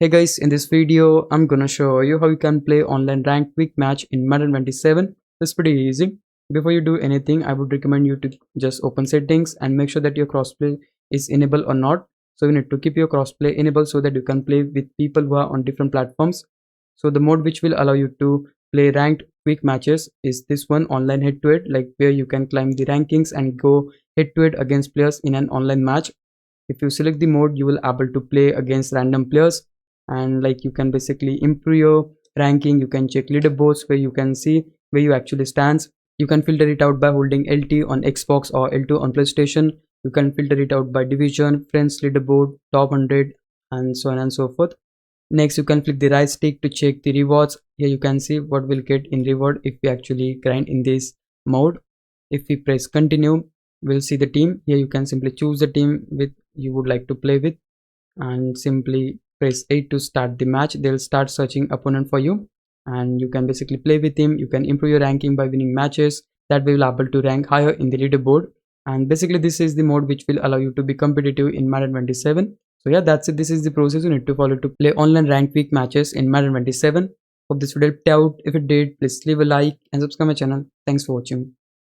Hey guys, in this video, I'm gonna show you how you can play online ranked quick match in Madden 27. It's pretty easy. Before you do anything, I would recommend you to just open settings and make sure that your crossplay is enabled or not. So you need to keep your crossplay enabled so that you can play with people who are on different platforms. So the mode which will allow you to play ranked quick matches is this one, online head-to-head, like where you can climb the rankings and go head-to-head against players in an online match. If you select the mode, you will able to play against random players, and like you can basically improve your ranking. You can check leaderboards where you can see where you actually stands. You can filter it out by holding LT on Xbox or L2 on PlayStation. You can filter it out by division, friends leaderboard, top 100, and so on and so forth. Next, you can click the right stick to check the rewards. Here you can see what we'll get in reward if we actually grind in this mode. If we press continue, we'll see the team. Here you can simply choose the team with you would like to play with, and simply press 8 to start the match. They'll start searching opponent for you, and you can basically play with him. You can improve your ranking by winning matches. That way you'll able to rank higher in the leaderboard. And basically this is the mode which will allow you to be competitive in Madden 27. So yeah, that's it. This is the process you need to follow to play online ranked week matches in Madden 27. Hope this video helped out. If it did, please leave a like and subscribe my channel. Thanks for watching.